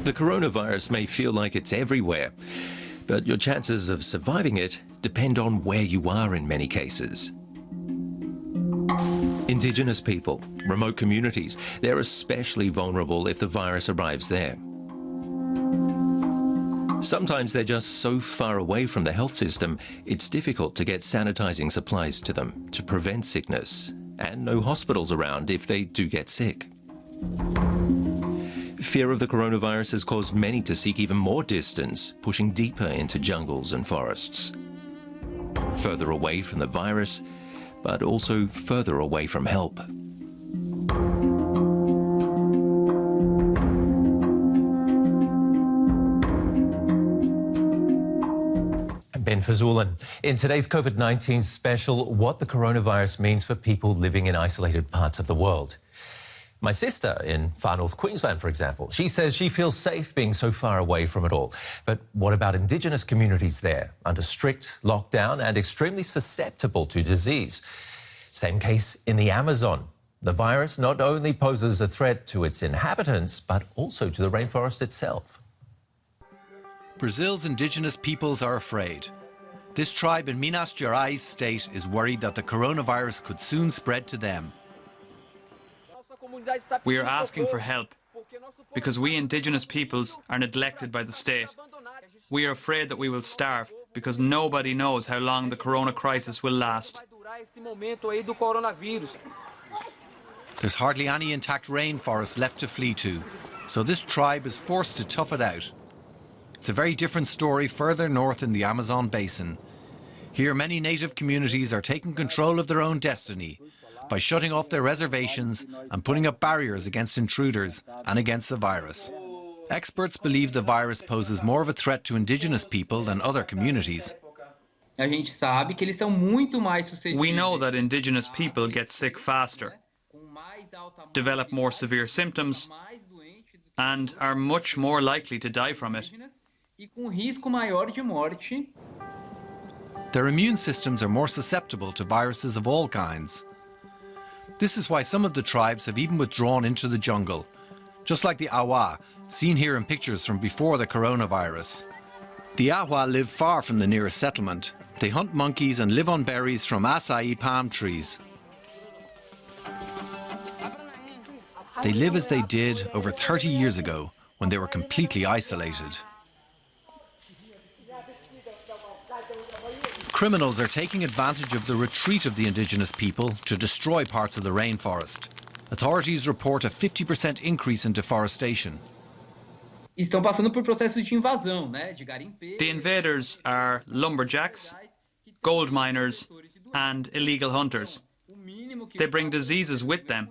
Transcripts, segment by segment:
The coronavirus may feel like it's everywhere, but your chances of surviving it depend on where you are in many cases. Indigenous people, remote communities, they're especially vulnerable if the virus arrives there. Sometimes they're just so far away from the health system, it's difficult to get sanitizing supplies to them to prevent sickness, and no hospitals around if they do get sick. Fear of the coronavirus has caused many to seek even more distance, pushing deeper into jungles and forests. Further away from the virus, but also further away from help. Ben Fazoulen. In today's COVID-19 special, what the coronavirus means for people living in isolated parts of the world. My sister in far north Queensland, for example, she says she feels safe being so far away from it all. But what about Indigenous communities there, under strict lockdown and extremely susceptible to disease? Same case in the Amazon. The virus not only poses a threat to its inhabitants, but also to the rainforest itself. Brazil's indigenous peoples are afraid. This tribe in Minas Gerais state is worried that the coronavirus could soon spread to them. We are asking for help because we indigenous peoples are neglected by the state. We are afraid that we will starve because nobody knows how long the corona crisis will last. There's hardly any intact rainforest left to flee to, so this tribe is forced to tough it out. It's a very different story further north in the Amazon basin. Here many native communities are taking control of their own destiny by shutting off their reservations and putting up barriers against intruders and against the virus. Experts believe the virus poses more of a threat to indigenous people than other communities. We know that indigenous people get sick faster, develop more severe symptoms, and are much more likely to die from it. Their immune systems are more susceptible to viruses of all kinds. This is why some of the tribes have even withdrawn into the jungle, just like the Awa, seen here in pictures from before the coronavirus. The Awa live far from the nearest settlement. They hunt monkeys and live on berries from acai palm trees. They live as they did over 30 years ago, when they were completely isolated. Criminals are taking advantage of the retreat of the indigenous people to destroy parts of the rainforest. Authorities report a 50% increase in deforestation. The invaders are lumberjacks, gold miners, and illegal hunters. They bring diseases with them.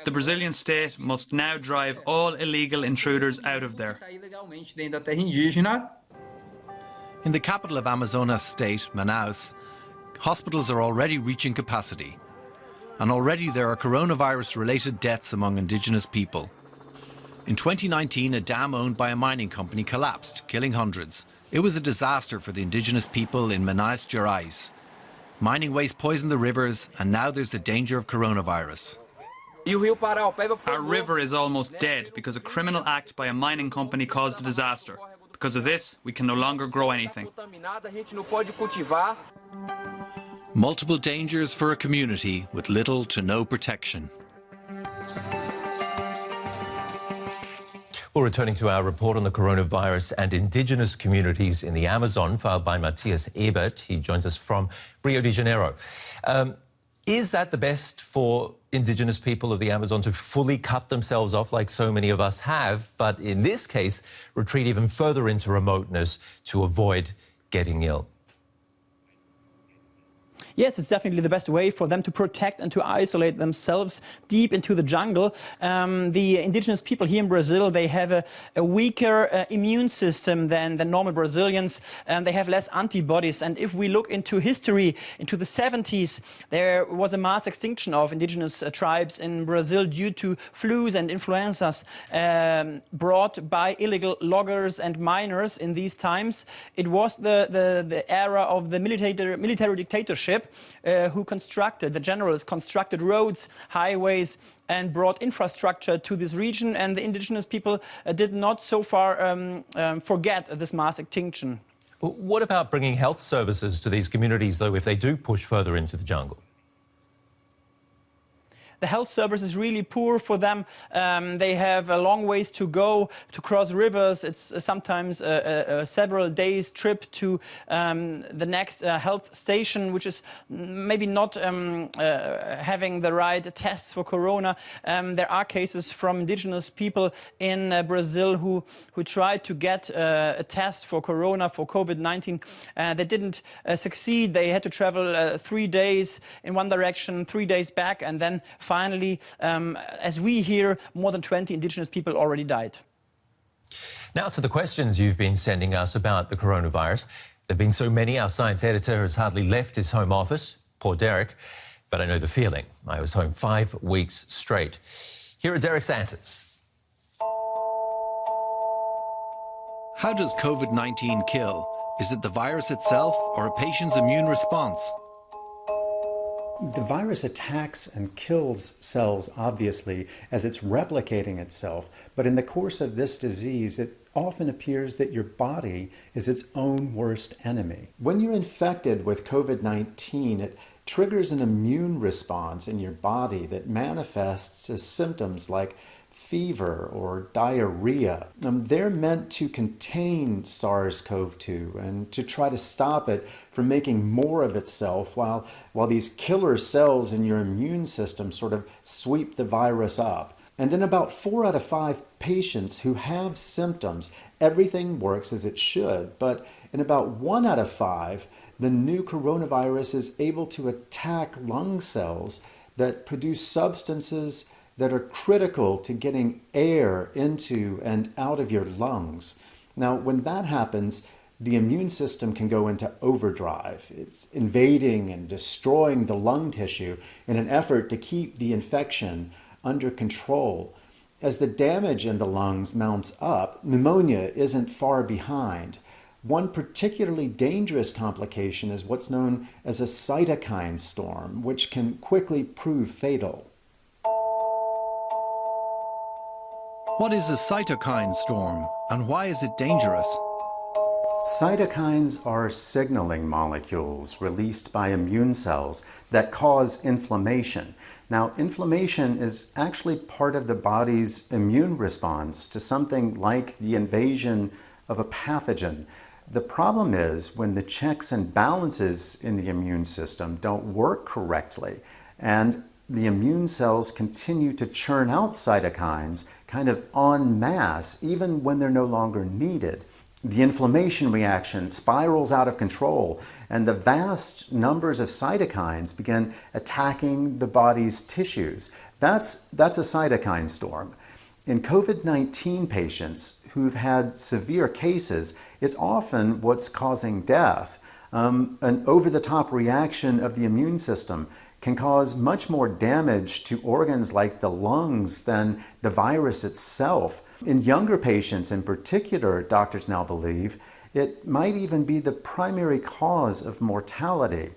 The Brazilian state must now drive all illegal intruders out of there. In the capital of Amazonas state, Manaus, hospitals are already reaching capacity. And already there are coronavirus-related deaths among indigenous people. In 2019, a dam owned by a mining company collapsed, killing hundreds. It was a disaster for the indigenous people in Minas Gerais. Mining waste poisoned the rivers, and now there's the danger of coronavirus. Our river is almost dead because a criminal act by a mining company caused a disaster. Because of this, we can no longer grow anything. Multiple dangers for a community with little to no protection. Well, returning to our report on the coronavirus and indigenous communities in the Amazon, filed by Matthias Ebert. He joins us from Rio de Janeiro. Is that the best for indigenous people of the Amazon to fully cut themselves off like so many of us have, but in this case, retreat even further into remoteness to avoid getting ill? Yes, it's definitely the best way for them to protect and to isolate themselves deep into the jungle. The indigenous people here in Brazil, they have a weaker immune system than normal Brazilians, and they have less antibodies. And if we look into history, into the 70s, there was a mass extinction of indigenous tribes in Brazil due to flus and influenzas brought by illegal loggers and miners in these times. It was the era of the military dictatorship. ship, the generals constructed roads, highways, and brought infrastructure to this region. And the indigenous people did not so far forget this mass extinction. What about bringing health services to these communities, though, if they do push further into the jungle? The health service is really poor for them. They have a long ways to go to cross rivers. It's sometimes a several days trip to the next health station, which is maybe not having the right tests for corona. There are cases from indigenous people in Brazil who tried to get a test for corona, for COVID-19. They didn't succeed. They had to travel 3 days in one direction, 3 days back, and then finally, as we hear, more than 20 indigenous people already died. Now to the questions you've been sending us about the coronavirus. There have been so many, our science editor has hardly left his home office. Poor Derek. But I know the feeling. I was home 5 weeks straight. Here are Derek's answers. How does COVID-19 kill? Is it the virus itself or a patient's immune response? The virus attacks and kills cells, obviously, as it's replicating itself. But in the course of this disease, it often appears that your body is its own worst enemy. When you're infected with COVID-19, it triggers an immune response in your body that manifests as symptoms like fever or diarrhea. They're meant to contain SARS-CoV-2 and to try to stop it from making more of itself while these killer cells in your immune system sort of sweep the virus up. And in about 4 out of 5 patients who have symptoms, everything works as it should. But in about 1 out of 5, the new coronavirus is able to attack lung cells that produce substances that are critical to getting air into and out of your lungs. Now, when that happens, the immune system can go into overdrive. It's invading and destroying the lung tissue in an effort to keep the infection under control. As the damage in the lungs mounts up, pneumonia isn't far behind. One particularly dangerous complication is what's known as a cytokine storm, which can quickly prove fatal. What is a cytokine storm and why is it dangerous? Cytokines are signaling molecules released by immune cells that cause inflammation. Now, inflammation is actually part of the body's immune response to something like the invasion of a pathogen. The problem is when the checks and balances in the immune system don't work correctly, and the immune cells continue to churn out cytokines kind of en masse, even when they're no longer needed. The inflammation reaction spirals out of control, and the vast numbers of cytokines begin attacking the body's tissues. That's a cytokine storm. In COVID-19 patients who've had severe cases, it's often what's causing death. An over-the-top reaction of the immune system can cause much more damage to organs like the lungs than the virus itself. In younger patients in particular, doctors now believe, it might even be the primary cause of mortality.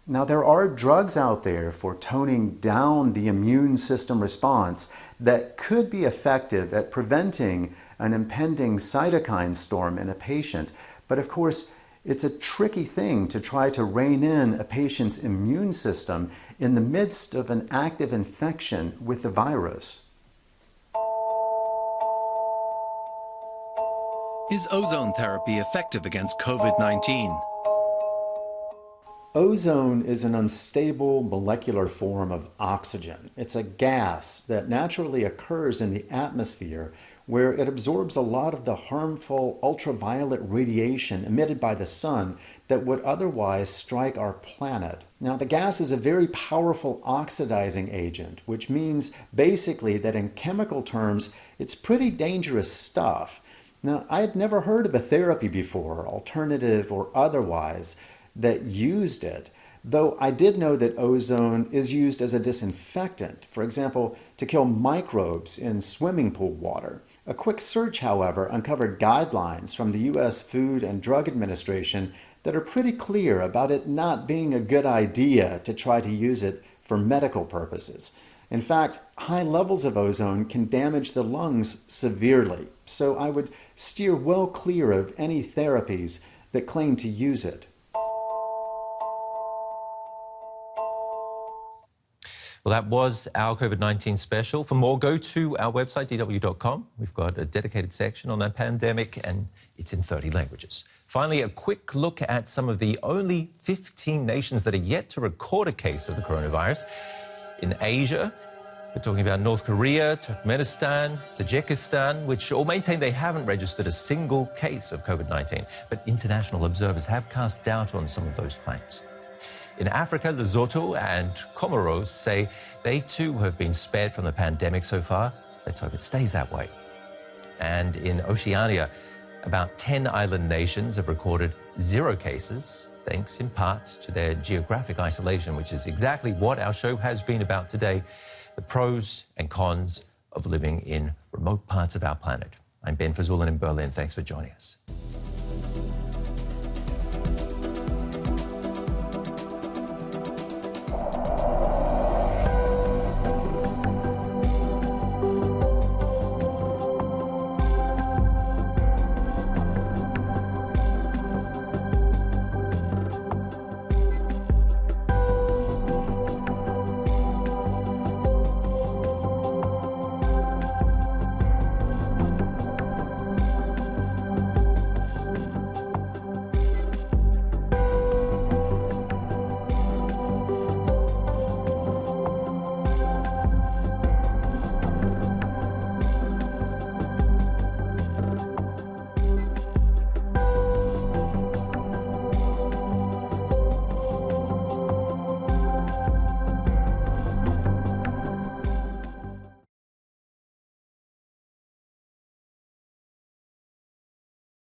Now, there are drugs out there for toning down the immune system response that could be effective at preventing an impending cytokine storm in a patient. But of course, it's a tricky thing to try to rein in a patient's immune system in the midst of an active infection with the virus. Is ozone therapy effective against COVID-19? Ozone is an unstable molecular form of oxygen. It's a gas that naturally occurs in the atmosphere where it absorbs a lot of the harmful ultraviolet radiation emitted by the sun that would otherwise strike our planet. Now, the gas is a very powerful oxidizing agent, which means basically that in chemical terms, it's pretty dangerous stuff. Now, I had never heard of a therapy before, alternative or otherwise, that used it, though I did know that ozone is used as a disinfectant, for example, to kill microbes in swimming pool water. A quick search, however, uncovered guidelines from the U.S. Food and Drug Administration that are pretty clear about it not being a good idea to try to use it for medical purposes. In fact, high levels of ozone can damage the lungs severely, so I would steer well clear of any therapies that claim to use it. Well, that was our COVID-19 special. For more, go to our website, dw.com. We've got a dedicated section on that pandemic, and it's in 30 languages. Finally, a quick look at some of the only 15 nations that are yet to record a case of the coronavirus. In Asia, we're talking about North Korea, Turkmenistan, Tajikistan, which all maintain they haven't registered a single case of COVID-19. But international observers have cast doubt on some of those claims. In Africa, Lesotho and Comoros say they too have been spared from the pandemic so far. Let's hope it stays that way. And in Oceania, about 10 island nations have recorded 0 cases, thanks in part to their geographic isolation, which is exactly what our show has been about today, the pros and cons of living in remote parts of our planet. I'm Ben Fazulin in Berlin. Thanks for joining us.